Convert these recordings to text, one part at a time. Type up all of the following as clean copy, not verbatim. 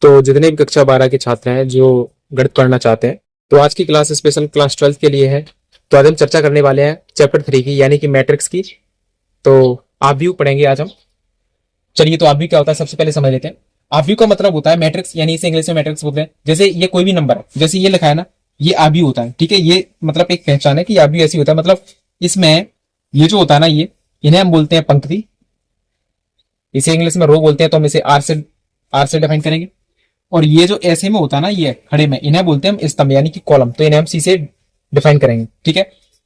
तो जितने भी कक्षा 12 के छात्र हैं जो गणित पढ़ना चाहते हैं, तो आज की क्लास स्पेशल क्लास 12 के लिए है। तो आज हम चर्चा करने वाले हैं चैप्टर 3 की, यानी कि मैट्रिक्स की। तो आप व्यू पढ़ेंगे आज हम। चलिए, तो आप व्यू क्या होता है सबसे पहले समझ लेते हैं। आप व्यू का मतलब होता है मैट्रिक्स, यानी इसे इंग्लिश में मैट्रिक्स बोलते हैं। जैसे ये कोई भी नंबर है, जैसे ये लिखा है ना, ये आप व्यू होता है। ठीक है, ये मतलब एक पहचान है कि आप व्यू ऐसी होता है। मतलब इसमें ये जो होता है ना, ये इन्हें हम बोलते हैं पंक्ति। इसे इंग्लिश में रो बोलते हैं, तो हम इसे आर से डिफाइन करेंगे। और ये जो ऐसे में होता है ना, ये खड़े में, इन्हें बोलते हैं हम स्तंभ यानी कि कॉलम। तो इन्हें हम सी से डिफाइन करेंगे। ठीक है,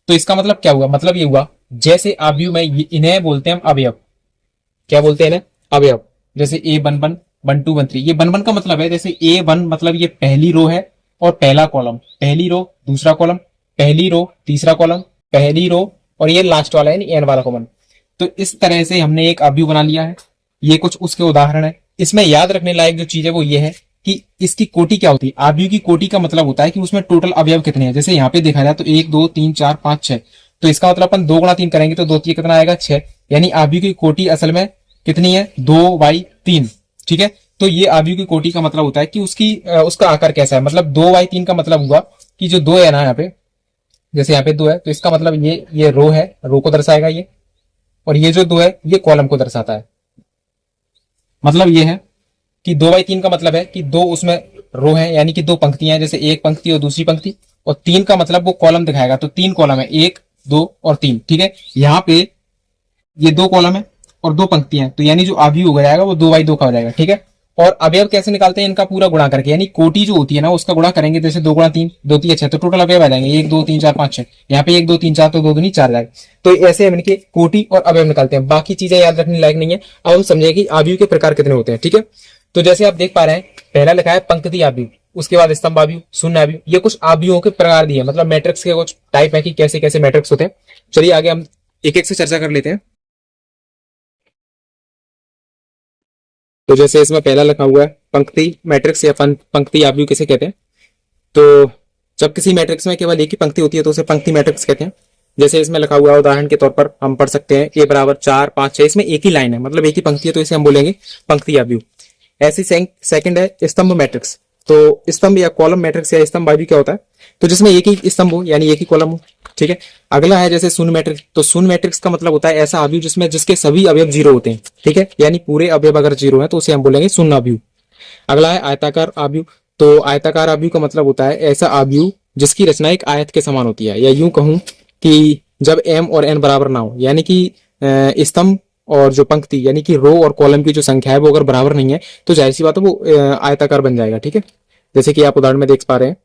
तो इसका मतलब क्या हुआ? मतलब ये हुआ जैसे आव्यूह में इन्हें बोलते हैं हम अवयव। क्या बोलते हैं इन्हें? अवयव। जैसे A one one, one two one three, ये वन वन का मतलब है जैसे ए वन मतलब ये पहली रो है और पहला कॉलम, पहली रो दूसरा कॉलम, पहली रो तीसरा कॉलम, पहली रो और ये लास्ट वाला है एन वाला कॉलम। तो इस तरह से हमने एक अवयव बना लिया है। ये कुछ उसके उदाहरण है। इसमें याद रखने लायक जो चीज है वो ये है कि इसकी कोटि क्या होती है। आव्यूह की कोटि का मतलब होता है कि उसमें टोटल अवयव कितने हैं। जैसे यहाँ पे देखा जाए तो 1 2 3 4 5 6, तो इसका मतलब अपन 2 गुणा 3 करेंगे तो 2 कितना आएगा 6। यानी आव्यूह की कोटि असल में कितनी है? 2/3। ठीक है, तो ये आव्यूह की कोटि का मतलब होता है कि उसका आकार कैसा है। मतलब 2/3 का मतलब हुआ कि जो 2 है ना यहाँ पे, जैसे यहाँ पे 2 है तो इसका मतलब ये रो है, रो को दर्शाएगा ये। और ये जो 2 है ये कॉलम को दर्शाता है। मतलब ये है कि 2/3 का मतलब है कि 2 उसमें रो है, यानी कि 2 पंक्तियां हैं, जैसे एक पंक्ति और दूसरी पंक्ति। और 3 का मतलब वो कॉलम दिखाएगा, तो 3 कॉलम है, 1 2 और 3। ठीक है, यहाँ पे ये 2 कॉलम है और 2 पंक्तियां हैं, तो यानी जो आव्यूह हो जाएगा वो 2/2 का हो जाएगा। ठीक है, और अवयव कैसे निकालते हैं? इनका पूरा गुणा करके, यानी कोटि जो होती है ना उसका गुणा करेंगे। जैसे 2 गुणा 3 2 3 6, तो टोटल अवयव आ जाएंगे 1 2 3 4 5 6। यहाँ पे 1 2 3 4, तो 2 दूनी 4 जाएगा। तो ऐसे हम इनके कोटि और अवयव निकालते हैं। बाकी चीजें याद रखने लायक नहीं है। अब हम समझेंगे कि आव्यूह के प्रकार कितने होते हैं। ठीक है, तो जैसे आप देख पा रहे हैं, पहला लिखा है पंक्ति आव्यूह, उसके बाद स्तंभ आव्यूह, शून्य आव्यूह। ये कुछ आव्यूहों के प्रकार दिए, मतलब मैट्रिक्स के कुछ टाइप है कि कैसे कैसे मैट्रिक्स होते हैं। चलिए आगे हम एक एक से चर्चा कर लेते हैं। तो जैसे इसमें पहला लिखा हुआ है पंक्ति मैट्रिक्स या पंक्ति आव्यूह किसे कहते हैं? तो जब किसी मैट्रिक्स में केवल एक ही पंक्ति होती है तो उसे पंक्ति मैट्रिक्स कहते हैं। जैसे इसमें लिखा हुआ है, उदाहरण के तौर पर हम पढ़ सकते हैं a बराबर 4 5 6, इसमें एक ही लाइन है, मतलब एक ही पंक्ति है, तो इसे हम बोलेंगे पंक्ति आव्यूह। ऐसी सेकंड है स्तंभ मैट्रिक्स। तो स्तंभ या कॉलम मैट्रिक्स या स्तंभ आव्यूह क्या होता है? तो जिसमें एक ही स्तंभ हो, यानी एक ही कॉलम हो। ठीक है, अगला है जैसे शून्य मैट्रिक्स। तो शून्य मैट्रिक्स का मतलब होता है ऐसा आव्यूह जिसके सभी अवयव जीरो होते हैं। ठीक है, यानी पूरे अवयव अगर जीरो है तो उसे हम बोलेंगे शून्य आव्यूह। अगला है आयताकार आव्यूह। तो आयताकार आव्यूह का मतलब होता है ऐसा आव्यूह जिसकी रचना एक आयत के समान होती है, या यूं कहूं कि जब m और n बराबर ना हो, यानी कि स्तंभ और जो पंक्ति यानी कि रो और कॉलम की जो संख्या है वो अगर बराबर नहीं है तो जाहिर सी बात है वो आयताकार बन जाएगा। ठीक है, जैसे कि आप उदाहरण में देख पा रहे हैं।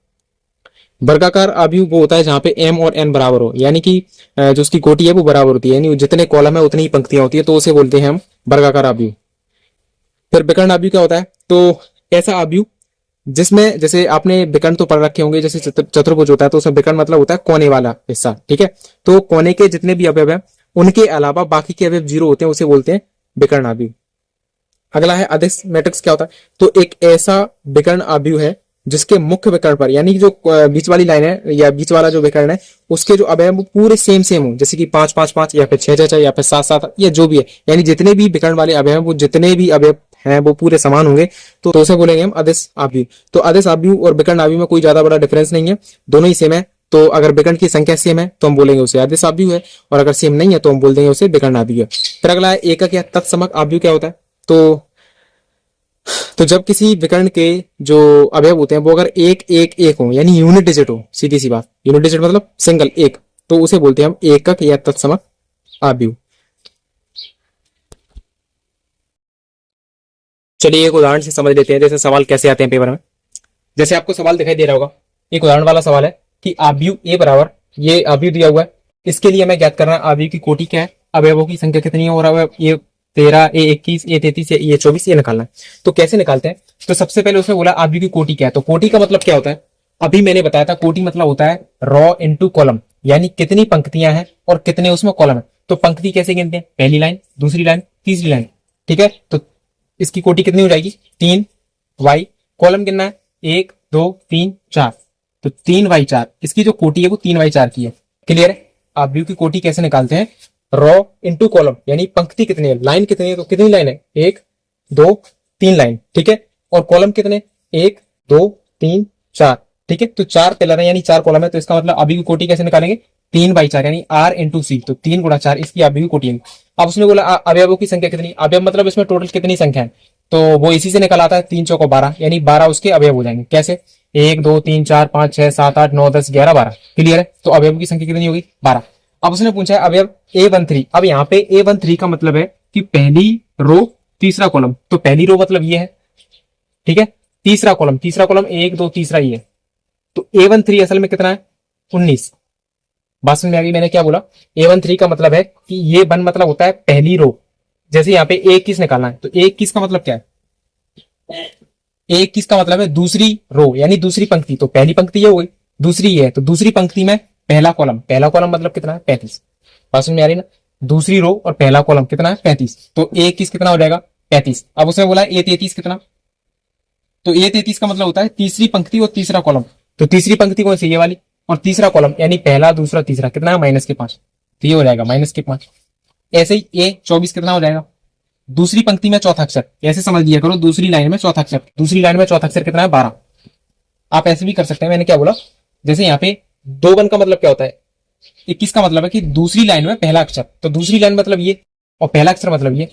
वर्गाकार आव्यूह वो होता है जहां पे m और n बराबर हो, यानी कि जो उसकी कोटि है वो बराबर होती है, यानी जितने कॉलम है उतनी ही पंक्तियां होती है, तो उसे बोलते हैं हम वर्गाकार आव्यूह। फिर विकर्ण आव्यूह क्या होता है? तो ऐसा आव्यूह जिसमें, जैसे आपने विकर्ण तो पढ़ रखे होंगे, जैसे चतुर्भुज होता है तो उसमें विकर्ण मतलब होता है कोने वाला हिस्सा। ठीक है, तो कोने के जितने भी अवयव है उनके अलावा बाकी के अवयव जीरो होते हैं, उसे बोलते हैं विकर्ण आव्यूह। अगला है अदिश मैट्रिक्स क्या होता है? तो एक ऐसा विकर्ण आव्यूह है जिसके मुख्य विकर्ण पर, यानी जो बीच वाली लाइन है या बीच वाला जो विकर्ण है उसके जो अवयव वो पूरे सेम हो, जैसे कि 5 5 5 या फिर 6 6 6 या फिर 7 7 या जो भी है, यानी जितने भी विकर्ण वाले अवयव हैं वो जितने भी अवयव हैं वो पूरे समान होंगे, तो उसे बोलेंगे हम अदिश आव्यूह। तो अदिश आव्यूह और विकर्ण आव्यूह में कोई ज्यादा बड़ा डिफरेंस नहीं है, दोनों ही सेम है। तो अगर विकर्ण की संख्या सेम है तो हम बोलेंगे उसे अदिश आव्यूह है, और अगर सेम नहीं है तो हम बोल देंगे उसे विकर्ण आव्यूह है। फिर अगला है एकक या तत्समक आव्यूह क्या होता है? तो जब किसी विकर्ण के जो अवयव होते हैं वो अगर एक एक एक हो, यानी यूनिट डिजिट हो, सीधी सी बात, यूनिट डिजिट मतलब सिंगल एक, तो उसे बोलते हैं हम एकक या तत्समक आव्यूह। चलिए एक उदाहरण से समझ लेते हैं, जैसे सवाल कैसे आते हैं पेपर में। जैसे आपको सवाल दिखाई दे रहा होगा, एक उदाहरण वाला सवाल है कि आव्यूह ए बराबर, ये आव्यूह दिया हुआ है, इसके लिए हमें ज्ञात करना है आव्यूह की कोटि क्या है, अवयवों की संख्या कितनी है, और अवयव ये 13 ए 21 ए 33 ए 24 ये निकालना है। तो कैसे निकालते हैं? तो सबसे पहले उसने बोला आव्यूह की कोटि क्या है। तो कोटि का मतलब क्या होता है? अभी मैंने बताया था, कोटि मतलब होता है रॉ इनटू कॉलम, यानी कितनी पंक्तियां हैं और कितने उसमें कॉलम है। तो पंक्ति कैसे गिनते हैं? पहली लाइन, दूसरी लाइन, तीसरी लाइन। ठीक है, तो इसकी कोटि कितनी हो जाएगी? 3y। कॉलम कितना है? 1 2 3 4, तो 3y4। इसकी जो कोटि है वो 3y4 की है। क्लियर है? आव्यूह की कोटि कैसे निकालते हैं? रॉ इनटू कॉलम, यानी पंक्ति कितनी है, लाइन कितनी है, तो कितनी लाइन है? 1 2 3 लाइन। ठीक है, और कॉलम कितने, 1 2 3 4, ठीक है। तो 4 पिलर है यानी 4 कॉलम है, तो इसका मतलब अभी की कोटि कैसे निकालेंगे, 3/4 यानी R इंटू सी, तो 3 × 4 इसकी अभी की कोटि है। अब उसने बोला अवयवों की संख्या कितनी, अवयव मतलब इसमें टोटल कितनी संख्या है, तो वो इसी से निकल आता है, 3 चौको 12 यानी 12 उसके अवयव हो जाएंगे। कैसे, 1 2 3 4 5 6 7 8 9 10 11 12, क्लियर है। तो अवयव की संख्या कितनी होगी, 12। अब उसने पूछा है अवयव A13। अब यहाँ पे A13 का मतलब है कि पहली रो तीसरा कॉलम, तो पहली रो मतलब ये है, ठीक है। तीसरा कॉलम 1 2 तीसरा ये है, तो A13 असल में कितना है, 19। बात समझ में आ गई मैंने क्या बोला। A13 का मतलब है कि ये वन मतलब होता है पहली रो, जैसे यहाँ पे A21 निकालना है, तो A21 का मतलब क्या है, A21 का मतलब है दूसरी रो यानी दूसरी पंक्ति, तो पहली पंक्ति ये हो गई, दूसरी ये है, तो दूसरी पंक्ति में पहला कॉलम मतलब कितना है, 35। बात समझ में आ रही ना, दूसरी रो और पहला कॉलम कितना है, 35, तो A21 कितना हो जाएगा, 35। अब उसने बोला A33 कितना, तो A33 का मतलब होता है तीसरी पंक्ति और तीसरा कॉलम, तो तीसरी पंक्ति कौन सी, ये वाली, और तीसरा कॉलम यानी पहला दूसरा तीसरा कितना है, -5, तो ये हो जाएगा -5। ऐसे ही A24 कितना हो जाएगा, दूसरी पंक्ति में चौथा अक्षर, ऐसे समझ लिया करो, दूसरी लाइन में चौथा अक्षर, कितना है, 12। आप ऐसे भी कर सकते हैं, मैंने क्या बोला, जैसे यहाँ पे 2 का मतलब क्या होता है, 21 का मतलब है कि दूसरी लाइन में पहला अक्षर, तो दूसरी लाइन मतलब ये और पहला अक्षर मतलब ये,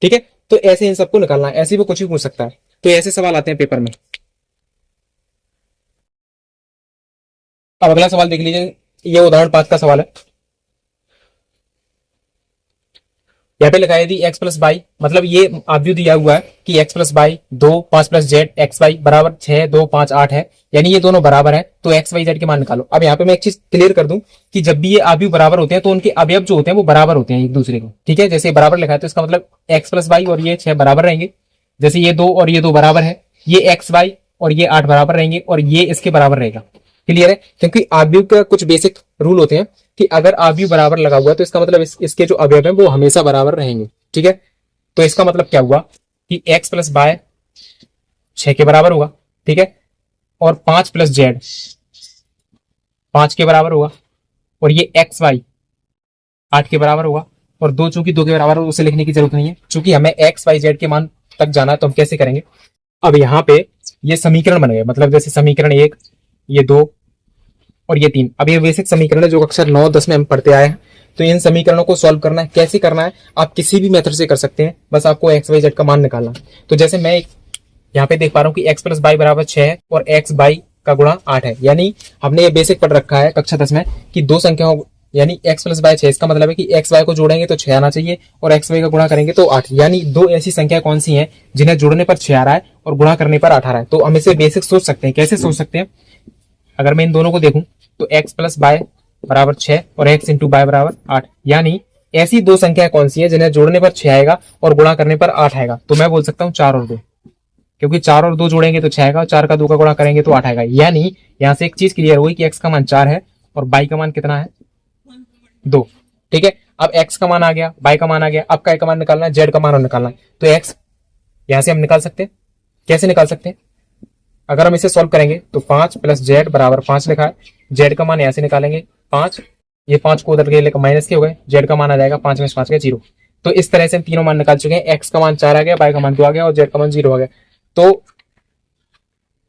ठीक है। तो ऐसे इन सबको निकालना है, ऐसे भी कुछ भी पूछ सकता है, तो ऐसे सवाल आते हैं पेपर में। अब अगला सवाल देख लीजिए, ये उदाहरण 5 का सवाल है। यहाँ पे लिखा है यदि x प्लस वाई, मतलब ये आव्यूह दिया हुआ है कि x plus y 2 5 plus z x y बराबर 6 2 5 8 है, यानी ये दोनों बराबर है, तो एक्स वाई जेड के मान निकालो। अब यहाँ पे मैं एक चीज क्लियर कर दूं कि जब भी ये आव्यूह बराबर होते हैं तो उनके अवयव जो होते हैं वो बराबर होते हैं एक दूसरे को, ठीक है। जैसे बराबर लिखा है तो इसका मतलब x प्लस वाई और ये 6 बराबर रहेंगे, जैसे ये 2 और ये 2 बराबर है, ये एक्स वाई और ये 8 बराबर रहेंगे, और ये इसके बराबर रहेगा, क्लियर है। क्योंकि आव्यूह का कुछ बेसिक रूल होते हैं कि अगर आव्यूह बराबर लगा हुआ है तो इसका मतलब इसके जो अवयव हैं वो हमेशा बराबर रहेंगे, ठीक है। तो इसका मतलब क्या हुआ कि x प्लस वाई 6 के बराबर होगा, ठीक है, और 5 प्लस जेड 5 के बराबर होगा, और ये एक्स वाई 8 के बराबर होगा, और 2 चूंकि 2 के बराबर होगा उसे लिखने की जरूरत नहीं है, चूंकि हमें एक्स वाई जेड के मान तक जाना है, तो हम कैसे करेंगे। अब यहाँ पे ये समीकरण बन गए, मतलब जैसे समीकरण 1, ये 2 और ये 3। अब ये बेसिक समीकरण है जो अक्सर 9 10 में हम पढ़ते आए हैं, तो इन समीकरणों को सॉल्व करना है। कैसे करना है, आप किसी भी मेथड से कर सकते हैं, बस आपको एक्स वाई जेड का मान निकालना है। तो जैसे मैं यहाँ पे देख पा रहा हूँ कि एक्स प्लस वाई बराबर 6 है और एक्स वाई का गुणा 8 है, यानी हमने ये बेसिक पढ़ रखा है कक्षा 10 में कि दो संख्याओं यानी x प्लस वाई 6, इसका मतलब है कि एक्स वाई को जोड़ेंगे तो 6 आना चाहिए और एक्स वाई का गुणा करेंगे तो 8, यानी दो ऐसी संख्या कौन सी हैं जिन्हें जोड़ने पर 6 आ रहा है और गुणा करने पर 8 आ रहा है। तो हम इसे बेसिक सोच सकते हैं। कैसे सोच सकते हैं, अगर मैं इन दोनों को देखूं तो x प्लस वाई बराबर 6 और x इंटू वाई बराबर 8, यानी ऐसी दो संख्या कौन सी है जिन्हें जोड़ने पर 6 आएगा और गुणा करने पर 8 आएगा। तो मैं बोल सकता हूँ 4 और 2, क्योंकि 4 और 2 जोड़ेंगे तो 6 आएगा और 4 का 2 का गुणा करेंगे तो 8 आएगा। यानी यहां से एक चीज क्लियर हुई कि x का मान 4 है और y का मान कितना है, 2, ठीक है। अब x का मान आ गया, y का मान आ गया, अब काय का मान निकालना है, z का मान निकालना है। तो x यहां से हम निकाल सकते हैं। कैसे निकाल सकते हैं, अगर हम इसे सॉल्व करेंगे तो 5 प्लस जेड बराबर 5 लिखा है, जेड का मान यहां से निकालेंगे 5, ये 5 को उधर के लेकर माइनस के हो गए, जेड का मान आ जाएगा 5 में 5 का 0। तो इस तरह से हम तीनों मान निकाल चुके हैं, एक्स का मान 4 आ गया, वाई का मान 2 आ गया और जेड का मान 0 आ गया। तो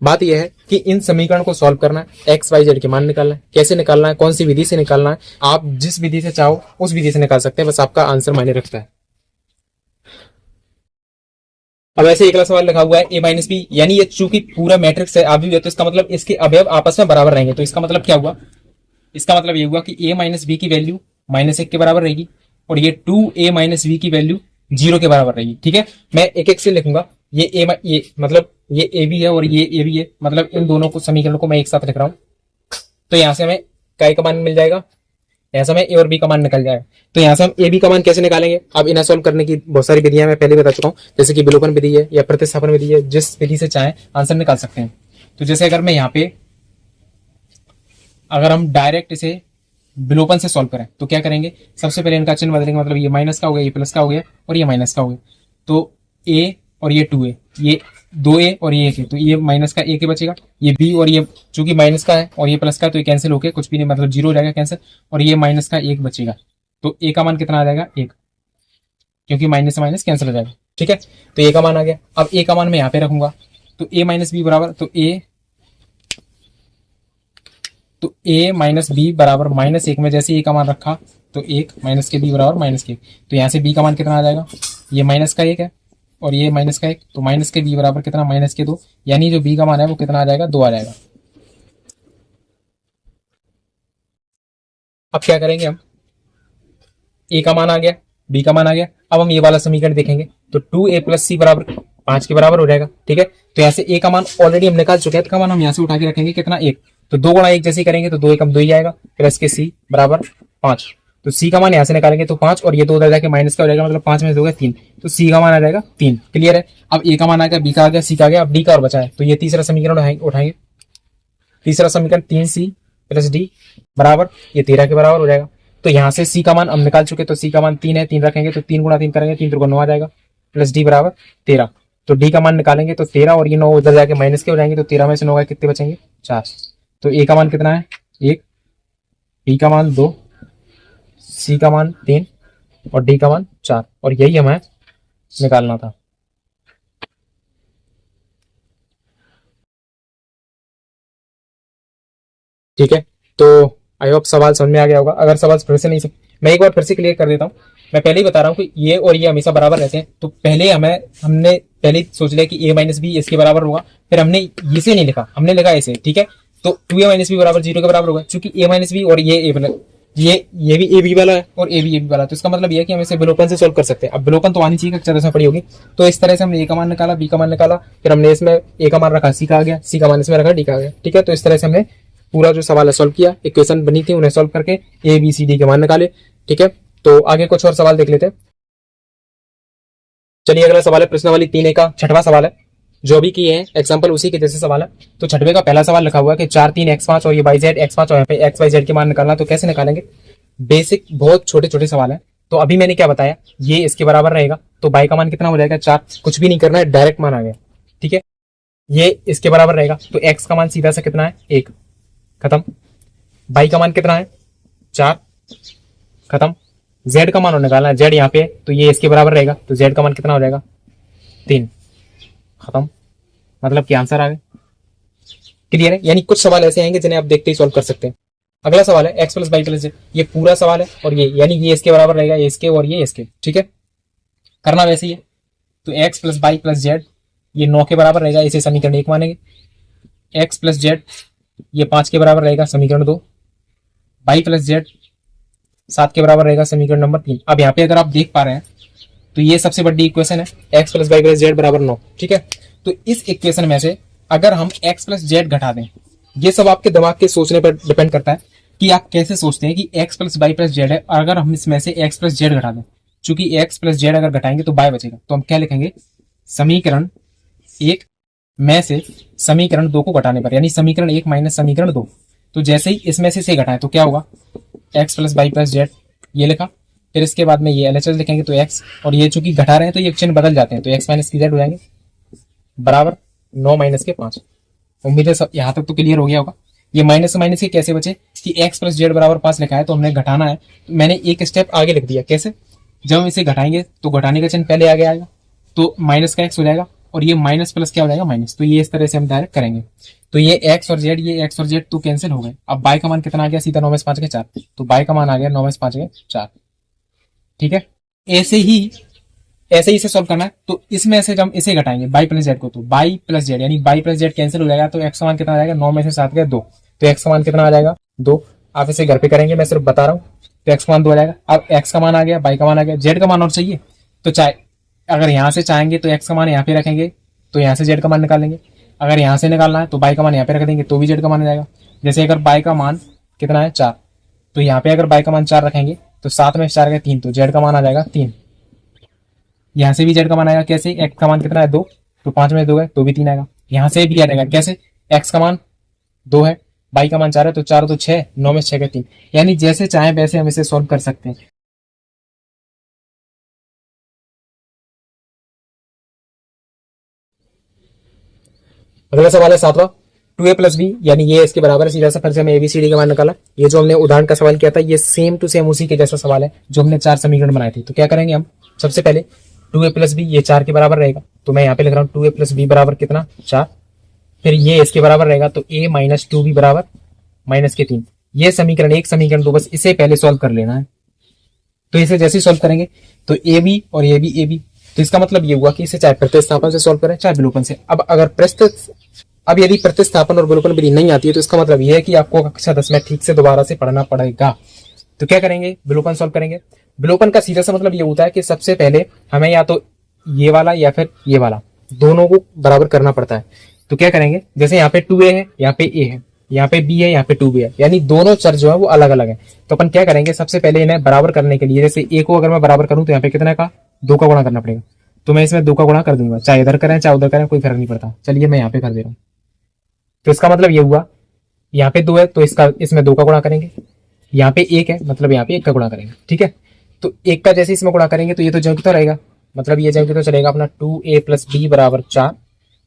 बात यह है कि इन समीकरण को सॉल्व करना है, एक्स वाई जेड के मान निकालना है। कैसे निकालना है, कौन सी विधि से निकालना है, आप जिस विधि से चाहो उस विधि से निकाल सकते हैं, बस आपका आंसर मायने रखता है। अब ऐसे अगला सवाल लिखा हुआ है a माइनस बी, यानी ये चूंकि पूरा मैट्रिक्स है अभी है तो इसका मतलब इसके अवयव आपस में बराबर रहेंगे। तो इसका मतलब क्या हुआ, इसका मतलब ये हुआ कि a माइनस बी की वैल्यू -1 के बराबर रहेगी और ये 2a माइनस बी की वैल्यू 0 के बराबर रहेगी, ठीक है। मैं एक एक से लिखूंगा, ये मतलब ये a भी है और ये a भी है, मतलब इन दोनों को समीकरण को मैं एक साथ लिख रहा हूं। तो यहां से हमें काय का मान मिल जाएगा, यहाँ से हमें ए और बी का मान निकल जाएगा। तो यहाँ से हम ए बी का मान कैसे निकालेंगे, अब इन्हें सॉल्व करने की बहुत सारी विधियां मैं पहले बता चुका हूँ, जैसे कि विलोपन विधि है या प्रतिस्थापन विधि है, जिस विधि से चाहे आंसर निकाल सकते हैं। तो जैसे अगर मैं यहाँ पे अगर हम डायरेक्ट इसे विलोपन से सॉल्व करें तो क्या करेंगे, सबसे पहले इनका चिन्ह बदलेंगे, मतलब ये माइनस का हो गया, ये प्लस का हो गया और ये माइनस का हो गया। तो ए और ये 2a, ये 2a और ये 1 है, तो ये माइनस का 1 बचेगा, ये b और ये चूंकि माइनस का है और ये प्लस का है तो ये कैंसिल होके कुछ भी नहीं, मतलब 0 हो जाएगा कैंसिल, और ये माइनस का 1 बचेगा। तो a का मान कितना आ जाएगा, 1, क्योंकि माइनस से माइनस कैंसिल हो जाएगा। ठीक है, तो ए का मान आ गया। अब ए का मान मैं यहाँ पे रखूंगा, तो ए माइनस बी बराबर, तो ए माइनस बी बराबर -1 में जैसे ए का मान रखा तो 1 माइनस के बी बराबर -1। तो यहाँ से बी का मान कितना आ जाएगा, ये -1 है और ये -1, तो माइनस के बी बराबर कितना, -2, यानी जो बी का मान है वो कितना आ जाएगा, 2 आ जाएगा। अब क्या करेंगे हम, ए का मान आ गया, बी का मान आ गया। अब हम ये वाला समीकरण देखेंगे तो 2a प्लस सी बराबर 5 के बराबर हो जाएगा। ठीक है, तो यहाँ से ए का मान ऑलरेडी हम निकाल चुके हैं, तो का मान हम यहाँ से उठा के रखेंगे कितना, 1। तो 2 गुणा 1 जैसे करेंगे तो 2 एकम 2 ही आएगा, प्लस के सी बराबर 5। तो सी का मान यहाँ से निकालेंगे तो 5 और ये 2 उधर जाके माइनस का हो जाएगा, मतलब 5 में से 2 गया 3, तो सी का मान आ जाएगा 3। क्लियर है। अब ए का मान आ गया, बी का आ गया, सी का आ गया, अब डी का और बचा है, तो ये तीसरा समीकरण उठाएंगे। तीसरा समीकरण 3c प्लस डी बराबर ये 13 के बराबर हो जाएगा। तो यहाँ से सी का मान हम निकाल चुके, तो सी का मान 3 है, 3 रखेंगे तो 3 गुणा 3 करेंगे, 3 3 9 आ जाएगा, प्लस डी बराबर 13। तो डी का मान निकालेंगे तो 13 और ये 9 उधर जाके माइनस के हो जाएंगे, तो 13 में से 9 कितने बचेंगे, 4। तो ए का मान कितना है, 1, बी का मान 2, सी का मान 3 और डी का मान 4, और यही हमें निकालना था। ठीक है, तो आई होप सवाल समझ में आ गया होगा। अगर सवाल फिर से नहीं समझ, मैं एक बार फिर से क्लियर कर देता हूँ। मैं पहले ही बता रहा हूँ कि ये और ये हमेशा बराबर रहते हैं, तो पहले हमने पहले सोच लिया कि a माइनस बी इसके बराबर होगा, फिर हमने इसे नहीं लिखा, हमने लिखा ऐसे। ठीक है, तो 2a माइनस बी बराबर 0 के बराबर होगा, क्योंकि a माइनस बी और ये ये भी ए बी वाला है और ए बी वाला है, तो इसका मतलब ये है कि हम इसे विलोपन से सोल्व कर सकते हैं। अब विलोपन तो आनी चाहिए, अक्षर इसमें पड़ी होगी। तो इस तरह से हमने ए का मान निकाला, बी का मान निकाला, फिर हमने इसमें ए का मान रखा, सी का आ गया, सी का मान इसमें रखा, डी का आ गया। ठीक है, तो इस तरह से हमने पूरा जो सवाल है सॉल्व किया, इक्वेशन बनी थी उन्हें सॉल्व करके ए बी सी डी के मान निकाले। ठीक है, तो आगे कुछ और सवाल देख लेते हैं। चलिए अगला सवाल है प्रश्नावली 3A का 6वां सवाल है, जो भी किए हैं एग्जाम्पल उसी के जैसे सवाल है। तो 6वें का पहला सवाल लिखा हुआ है कि 4 3 x5 और ये y z x5 और यहाँ पे x y z के मान निकालना, तो कैसे निकालेंगे। बेसिक बहुत छोटे छोटे सवाल है। तो अभी मैंने क्या बताया, ये इसके बराबर रहेगा, तो y का मान कितना हो जाएगा, 4। कुछ भी नहीं करना है, डायरेक्ट मान आ गया। ठीक है, ये इसके बराबर रहेगा, तो x का मान सीधा सा कितना है, 1, खत्म। y का मान कितना है, 4, खत्म। z का मान निकालना है, z यहाँ पे, तो ये इसके बराबर रहेगा, तो z का मान कितना हो जाएगा, 3, खत्म। मतलब कि आंसर आ गए। क्लियर है। यानी कुछ सवाल ऐसे आएंगे जिन्हें आप देखते ही सॉल्व कर सकते हैं। अगला सवाल है x plus y plus z, ये पूरा सवाल है और ये यानी ये इसके बराबर रहेगा, ये इसके और ये इसके। ठीक है, करना वैसे ही है। तो x plus y plus z ये 9 के बराबर रहेगा, इसे समीकरण 1 मानेंगे। x प्लस जेड ये 5 के बराबर रहेगा, समीकरण 2। वाई प्लस जेड 7 के बराबर रहेगा, समीकरण नंबर 3। अब यहाँ पे अगर आप देख पा रहे हैं तो ये सबसे बड़ी इक्वेशन है, x plus y plus z बराबर 9। ठीक है, तो इस इक्वेशन में से अगर हम x प्लस जेड घटा दें, ये सब आपके दिमाग के सोचने पर डिपेंड करता है कि आप कैसे सोचते हैं कि x plus y plus z है, और अगर हम इसमें से x प्लस जेड घटा दें, चूंकि x प्लस जेड अगर घटाएंगे तो y बचेगा, तो हम क्या लिखेंगे, समीकरण 1 में से समीकरण 2 को घटाने पर, यानी समीकरण 1 माइनस समीकरण 2। तो जैसे ही इसमें से घटाएं तो क्या होगा, x plus y plus z ये लिखा, फिर इसके बाद में ये LHS लिखेंगे तो x, और ये चूंकि घटा रहे हैं तो ये चिन्ह बदल जाते हैं, तो x माइनस की जेड हो जाएंगे बराबर 9 माइनस के 5। उम्मीद है सब यहाँ तक तो क्लियर हो गया होगा। ये माइनस से माइनस के कैसे बचे कि x प्लस जेड बराबर 5 लिखा है तो हमने घटाना है, तो मैंने एक स्टेप आगे लिख दिया। कैसे, जब हम इसे घटाएंगे तो घटाने का चिन्ह पहले आगे आएगा, तो माइनस का x हो जाएगा और ये माइनस प्लस क्या हो जाएगा, माइनस। तो ये इस तरह से हम डायरेक्ट करेंगे, तो ये x और z, ये x और z तो कैंसिल हो गए। अब y का मान कितना आ गया, सीधा 9 में से 5 के 4, तो y का मान आ गया 9 में से 5 के 4। ठीक है, ऐसे ही इसे सॉल्व करना है। तो इसमें से जब हम इसे घटाएंगे y प्लस जेड को, तो y प्लस जेड यानी y प्लस जेड कैंसिल हो जाएगा, तो x का मान कितना आ जाएगा, 9 में से 7 गए 2, तो x का मान कितना आ जाएगा, 2। आप इसे घर पे करेंगे, मैं सिर्फ बता रहा हूँ। तो x का मान 2 आ जाएगा। अब x का मान आ गया, y का मान आ गया, z का मान और चाहिए, तो चाहे अगर यहाँ से चाहेंगे तो x का मान यहाँ पे रखेंगे, तो यहाँ से z का मान निकालेंगे। अगर यहाँ से निकालना है तो y का मान यहाँ पे रख देंगे, तो भी z का मान आ जाएगा। जैसे अगर y का मान कितना है, 4, तो यहाँ पे अगर y का मान 4 रखेंगे तो 7 में 4 गए 3, तो z का मान आ जाएगा 3। यहाँ से भी z का मान आएगा, कैसे, x का मान कितना है 2, तो 5 में 2 गए तो भी 3 आएगा। यहाँ से भी आ जाएगा, कैसे, x का मान 2 है, y का मान 4 है, तो 4 तो 6, 9 में 6 गए 3। यानी जैसे चाहे वैसे हम इसे सॉल्व कर सकते हैं। अगला सवाल है 7वां, 2a प्लस बी यानी ये इसके बराबर है, सीधा सा फिर से हमें ABCD का मान निकाला। ये जो हमने उदाहरण का सवाल किया था ये सेम टू सेम उसी के जैसा सवाल है जो हमने 4 समीकरण बनाए थे। तो क्या करेंगे हम, सबसे पहले 2a प्लस बी ये 4 के बराबर रहेगा, तो मैं यहाँ पे लिख रहा हूँ 2a प्लस बी बराबर कितना 4। फिर ये इसके बराबर रहेगा, तो a माइनस 2b बराबर माइनस के 3। ये समीकरण एक, समीकरण 2, बस इसे पहले सॉल्व कर लेना है। तो इसे जैसे सॉल्व करेंगे तो ए बी और ए बी, तो इसका मतलब ये हुआ कि इसे चाहे प्रतिस्थापन से सॉल्व करें चाहे विलोपन से। अब यदि प्रतिस्थापन और विलोपन विधि नहीं आती है तो इसका मतलब यह है कि आपको कक्षा 10 में ठीक से दोबारा से पढ़ना पड़ेगा। तो क्या करेंगे, विलोपन सॉल्व करेंगे। विलोपन का सीधा सा मतलब ये होता है कि सबसे पहले हमें या तो ये वाला या फिर ये वाला दोनों को बराबर करना पड़ता है। तो क्या करेंगे, जैसे यहाँ पे 2a है, यहाँ पे a है, यहाँ पे b है, यहाँ पे 2b है, यानी दोनों चर जो है वो अलग अलग है। तो अपन क्या करेंगे, सबसे पहले इन्हें बराबर करने के लिए, जैसे a को अगर मैं बराबर करूं तो यहाँ पे कितना का 2 का गुणा करना पड़ेगा। तो मैं इसमें 2 का गुणा कर दूंगा, चाहे इधर करें चाहे उधर करें, कोई फर्क नहीं पड़ता। चलिए मैं यहाँ पे कर दे रहा हूँ। तो इसका मतलब ये हुआ, यहाँ पे 2 है तो इसमें 2 का गुणा करेंगे, यहाँ पे 1 है मतलब यहाँ पे 1 का गुणा करेंगे। ठीक है, तो 1 का जैसे इसमें गुणा करेंगे तो ये तो ज्यों की तो रहेगा, मतलब ये ज्यों की तो चलेगा अपना 2a प्लस बी बराबर 4,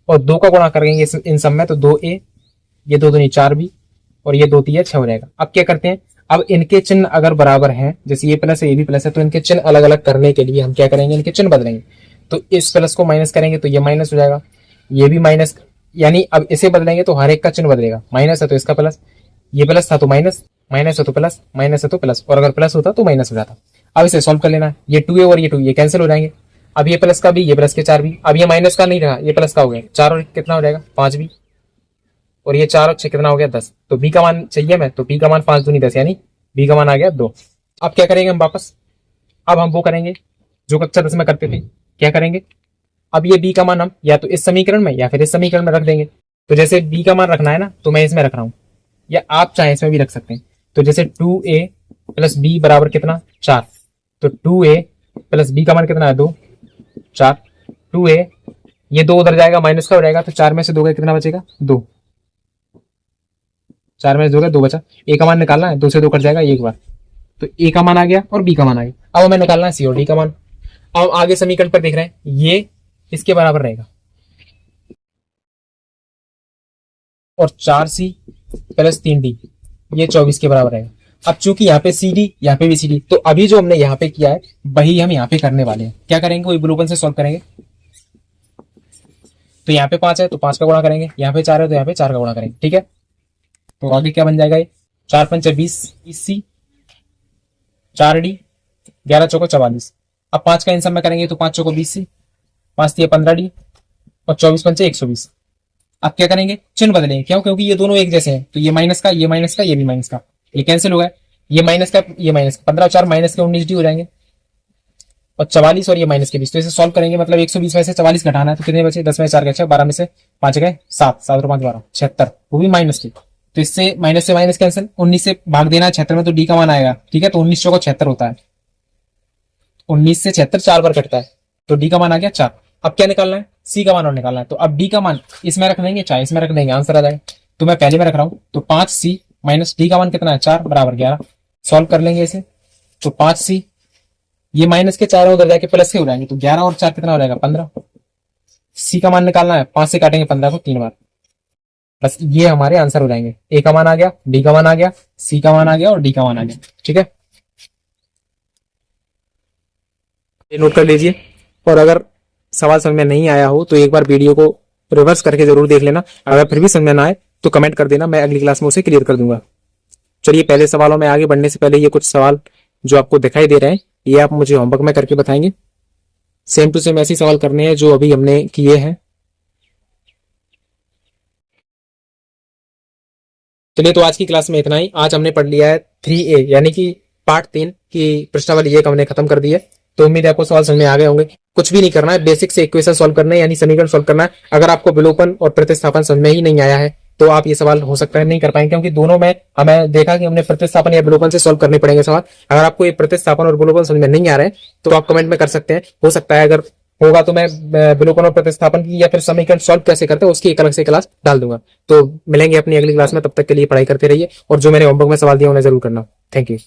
और 2 का गुणा करेंगे इन सब में तो 2a, ये 2 दूनी 4b, और ये 2 3 6 हो जाएगा। अब क्या करते हैं, अब इनके चिन्ह अगर बराबर हैं, जैसे ये प्लस है ये भी प्लस है, तो इनके चिन्ह अलग अलग करने के लिए हम क्या करेंगे, इनके चिन्ह बदलेंगे। तो इस प्लस को माइनस करेंगे तो ये माइनस हो जाएगा, ये भी माइनस, यानी अब इसे बदलेंगे तो हर एक का चिन्ह बदलेगा। माइनस है तो इसका प्लस, ये प्लस था तो माइनस, माइनस है तो प्लस, माइनस है तो प्लस, और अगर प्लस होता तो माइनस हो जाता। अब इसे सॉल्व कर लेना है, ये 2a और ये 2 ये कैंसिल हो जाएंगे। अब ये प्लस का भी, ये प्लस के 4 भी, अब ये माइनस का नहीं रहा, ये प्लस का हो गया, 4 और कितना हो जाएगा 5 भी, और ये 4 और 6 कितना हो गया 10। तो b का मान चाहिए मैं, तो b का मान 5 दूनी 10, यानी b का मान आ गया 2। अब क्या करेंगे हम वापस, अब हम वो करेंगे जो कक्षा 10 में करते थे। क्या करेंगे, अब ये b का मान हम या तो इस समीकरण में या फिर इस समीकरण में रख देंगे। तो जैसे b का मान रखना है ना, तो मैं इसमें रख रहा हूं, या आप चाहे इसमें भी रख सकते हैं। तो जैसे 2a प्लस b बराबर कितना 4, तो 2a प्लस b का मान कितना है 2, 4, 2a, ये 2 उधर जाएगा माइनस का हो जाएगा, तो 4 में से 2 का कितना बचेगा 2, 4 में से 2 का 2 बचा। a का मान निकालना है, 2 से 2 कट जाएगा एक बार, तो a का मान आ गया और b का मान आ गया। अब हमें निकालना है c और d का मान। अब आगे समीकरण पर देख रहे हैं, ये इसके बराबर रहेगा, और 4c प्लस 3d ये 24 के बराबर रहेगा। अब चूंकि यहाँ पे cd यहाँ पे भी cd, तो अभी जो हमने यहाँ पे किया है वही हम यहाँ पे करने वाले हैं। क्या करेंगे, वही विलोपन से सॉल्व करेंगे। तो यहाँ पे 5 है तो 5 का गुणा करेंगे, यहाँ पे 4 है तो यहाँ पे 4 का गुणा करेंगे। ठीक है, तो आगे क्या बन जाएगा, ये 4 पंच 20, 20c, 4d, 11 चौको 44। अब 5 का इन सब में करेंगे तो 5 चौको 20c, 5 दिए 15d, और 24 पंचे 120। अब क्या करेंगे, चिन्ह बदलेंगे, क्यों, क्योंकि ये दोनों एक जैसे हैं। तो ये माइनस का, ये माइनस का, ये भी माइनस का, ये कैंसिल हो गया, ये माइनस का, ये माइनस का, 15 और 4 माइनस के 19d हो जाएंगे, और 44 और ये माइनस के 20। तो इसे सॉल्व करेंगे, मतलब 120 में से 44 घटाना है, तो कितने बचे, 10 में 4 गए 6, 12 में से 5 गए 7, 7 और 5 12, 76, वो भी माइनस के। तो इससे माइनस कैंसिल, 19 से भाग देना है 76 में, तो डी का मान आएगा। ठीक है, तो 19 चौको 76 होता है, 19 से 76 4 बार कटता है, तो डी का मान आ गया 4। अब क्या निकालना है, सी का मान और निकालना है। तो अब डी का मान इसमें रख देंगे चाहे इसमें रख देंगे, आंसर आ जाएगा। तो मैं पहले में रख रहा हूं, तो 5c माइनस डी का मान कितना है 4 बराबर 11। सॉल्व कर लेंगे इसे, तो 5c, ये माइनस के 4 उधर जाके प्लस के हो जाएंगे, तो 11 और 4 कितना हो जाएगा 15। सी का मान निकालना है, 5 से काटेंगे 15 को 3 बार, बस ये हमारे आंसर हो जाएंगे। ए का मान आ गया, डी का मान आ गया, सी का मान आ गया और डी का मान आ गया। ठीक है, नोट कर लीजिए, और अगर सवाल समझ में नहीं आया हो तो एक बार वीडियो को रिवर्स करके जरूर देख लेना। अगर फिर भी समझ में ना आए तो कमेंट कर देना, मैं अगली क्लास में उसे क्लियर कर दूंगा। चलिए, पहले सवालों में आगे बढ़ने से पहले ये कुछ सवाल जो आपको दिखाई दे रहे हैं ये आप मुझे होमवर्क में करके बताएंगे। सेम टू सेम ऐसे सवाल करने हैं जो अभी हमने किए हैं। चलिए, तो आज की क्लास में इतना ही। आज हमने पढ़ लिया है 3A यानी कि पार्ट 3 की प्रश्नावली 1 हमने खत्म कर दी है। तो उम्मीद है आपको सवाल समझ में आ गए होंगे। कुछ भी नहीं करना है, बेसिक से इक्वेशन सॉल्व करना है, यानी समीकरण सॉल्व करना है। अगर आपको विलोपन और प्रतिस्थापन समझ में ही नहीं आया है तो आप ये सवाल हो सकता है नहीं कर पाएंगे, क्योंकि दोनों में हमें देखा कि हमने प्रतिस्थापन या विलोपन से सॉल्व करने पड़ेंगे सवाल। अगर आपको ये प्रतिस्थापन और विलोपन समझ में नहीं आ रहे हैं तो आप कमेंट में कर सकते हैं, हो सकता है अगर होगा तो मैं विलोपन और प्रतिस्थापन की या फिर समीकरण सॉल्व कैसे करते हैं उसकी एक अलग से क्लास डाल दूंगा। तो मिलेंगे अपनी अगली क्लास में, तब तक के लिए पढ़ाई करते रहिए और जो मैंने होमवर्क में सवाल दिया उन्हें जरूर करना। Thank you.